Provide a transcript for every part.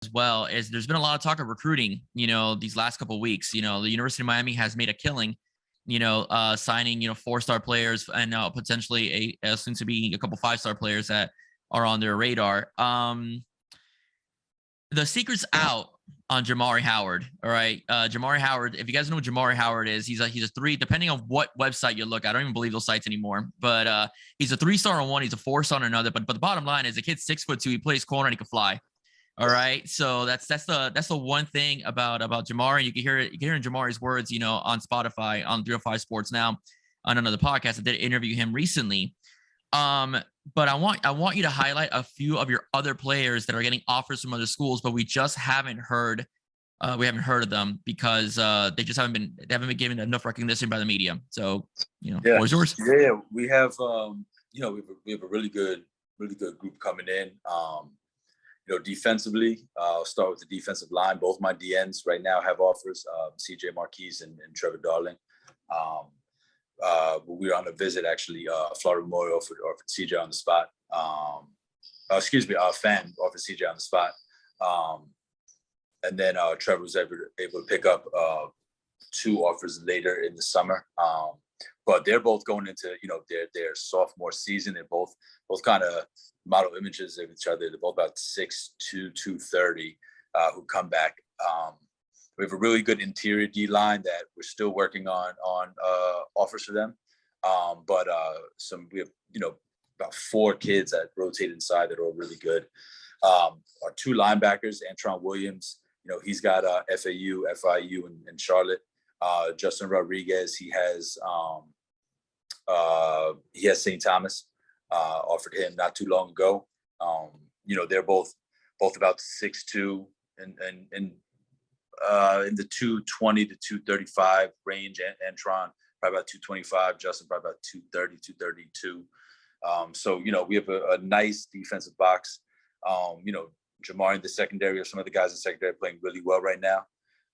as well is there's been a lot of talk of recruiting, these last couple of weeks. The University of Miami has made a killing, signing, 4-star players and potentially soon to be a couple 5-star players that are on their radar. The secret's out on Jamari Howard. All right. Jamari Howard, if you guys know what Jamari Howard is, he's a 3, depending on what website you look at. I don't even believe those sites anymore, but he's a 3-star on one. He's a 4-star on another. But the bottom line is the kid's 6'2". He plays corner and he can fly. All right. So that's the one thing about Jamari. You can hear in Jamari's words, on Spotify, on 305 Sports Now, on another podcast. I did interview him recently. But I want you to highlight a few of your other players that are getting offers from other schools, but we just haven't heard of them because they haven't been given enough recognition by the media. So, floor is yours. Yeah, we have we have a really good group coming in. Defensively, I'll start with the defensive line. Both my DNs right now have offers, CJ Marquise and Trevor Darling. But we were on a visit, actually. Florida Memorial offered CJ on the spot. Fan offered CJ on the spot. And then Trevor was able to pick up 2 offers later in the summer. But they're both going into, their sophomore season. They're both kind of model images of each other. They're both about 6'2", 230, who come back. We have a really good interior D line that we're still working on offers for them. But we have, about 4 kids that rotate inside that are all really good. Our 2 linebackers, Antron Williams, he's got FAU, FIU, and Charlotte. Justin Rodriguez, he has St. Thomas, offered him not too long ago. They're both about 6'2", and in the 220 to 235 range. Antron probably about 225, Justin probably about 230, 232. So we have a nice defensive box. Jamari in the secondary, or some of the guys in the secondary playing really well right now.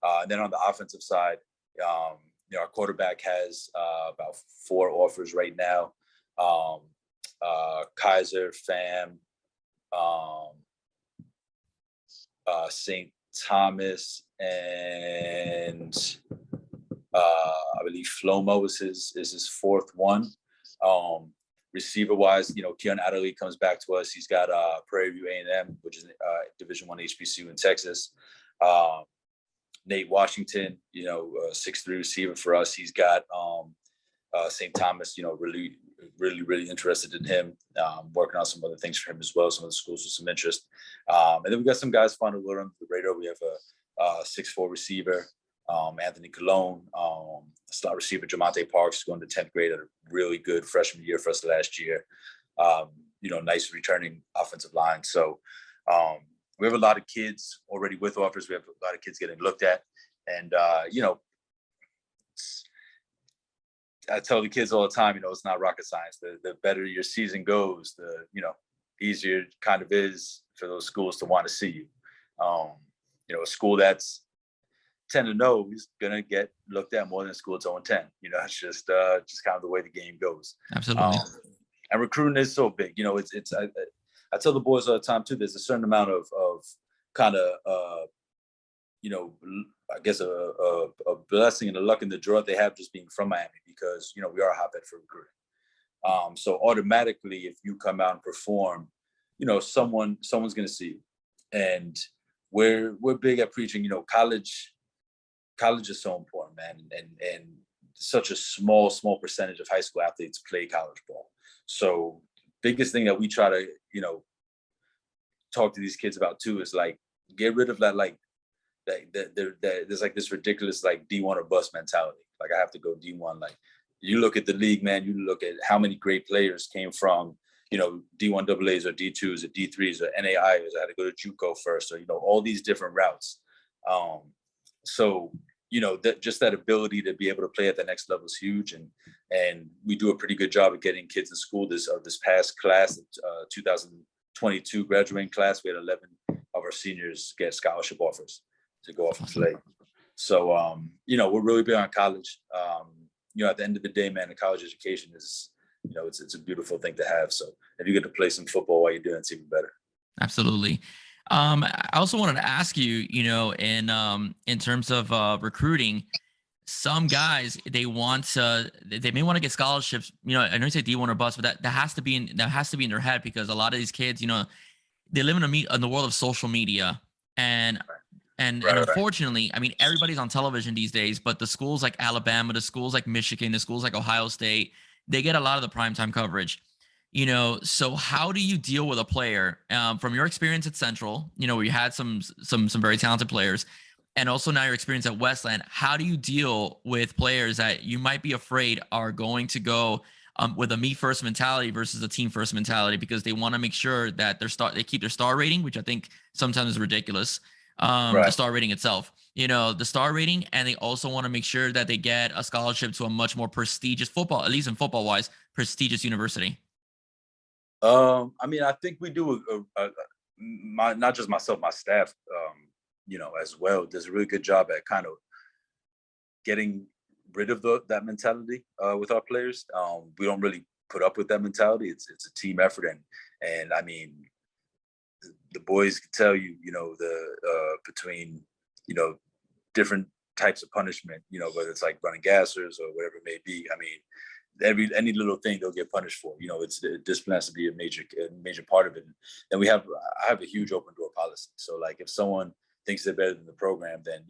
And then on the offensive side, our quarterback has about 4 offers right now. Kaiser, FAM, St. Thomas, and I believe Flomo is his 4th one. Receiver wise, Keon Adderley comes back to us. He's got Prairie View A&M, which is Division I HBCU in Texas. Nate Washington, 6'3" receiver for us. He's got St. Thomas, really interested in him. Working on some other things for him as well. Some of the schools with some interest. And then we got some guys flying under the radar. We have a 6'4" receiver, Anthony Colon, slot receiver Jamonte Parks, going to 10th grade, at a really good freshman year for us last year. Nice returning offensive line. So we have a lot of kids already with offers. We have a lot of kids getting looked at. And, I tell the kids all the time, it's not rocket science. The better your season goes, the, easier it kind of is for those schools to want to see you. A school that's 10-0 is going to get looked at more than a school that's 0-10. It's just kind of the way the game goes. Absolutely. And recruiting is so big. I tell the boys all the time too, there's a certain amount of kind of, I guess a blessing and a luck in the draw they have just being from Miami, because, we are a hotbed for recruiting. So automatically, if you come out and perform, someone's going to see you. And we're big at preaching, college is so important, man. And such a small percentage of high school athletes play college ball. So biggest thing that we try to, talk to these kids about too is like, get rid of that, like, there's like this ridiculous like D1 or bust mentality. Like, I have to go D1. Like, you look at the league, man, you look at how many great players came from, D1 AA's or D2s or D3s or NAIs. I had to go to JUCO first, or, all these different routes. So, that ability to be able to play at the next level is huge. And we do a pretty good job of getting kids in school. This past class, 2022 graduating class, we had 11 of our seniors get scholarship offers to go off and play. So, we're really big on college. At the end of the day, man, the college education is, it's a beautiful thing to have. So if you get to play some football while you're doing it, it's even better. Absolutely. I also wanted to ask you, in terms of recruiting, some guys they may want to get scholarships. I know you say D1 or bust, but that has to be in their head, because a lot of these kids, they live in the world of social media, and Right, right. unfortunately, I mean, everybody's on television these days, but the schools like Alabama, the schools like Michigan, the schools like Ohio State, they get a lot of the primetime coverage. So how do you deal with a player, from your experience at Central, where you had some very talented players, and also now your experience at Westland? How do you deal with players that you might be afraid are going to go, with a me first mentality versus a team first mentality, because they want to make sure that they keep their star rating, which I think sometimes is ridiculous. The Right. star rating itself, the star rating, and they also want to make sure that they get a scholarship to a much more prestigious football, at least in football wise, prestigious university. I mean, I think we do my not just myself, my staff, as well, does a really good job at kind of getting rid of that mentality with our players. We don't really put up with that mentality. It's a team effort, and I mean, the boys can tell you, the between, you know, different types of punishment, whether it's like running gassers or whatever it may be. I mean, any little thing they'll get punished for. It's discipline has to be a major part of it. And I have a huge open door policy. So like if someone thinks they're better than the program, then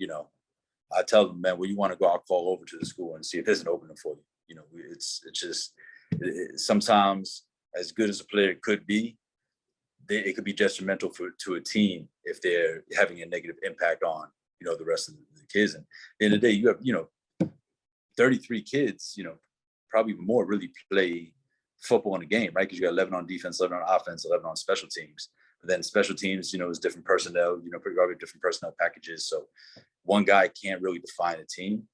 I tell them, man, when you want to go, I'll call over to the school and see if there's an opening for you. It's just sometimes, as good as a player could be, it could be detrimental to a team if they're having a negative impact on the rest of the kids. And at the end of the day, you have 33 kids, probably more, really play football in a game, right? Because you got 11 on defense, 11 on offense, 11 on special teams. But then special teams, is different personnel, probably different personnel packages. So one guy can't really define a team.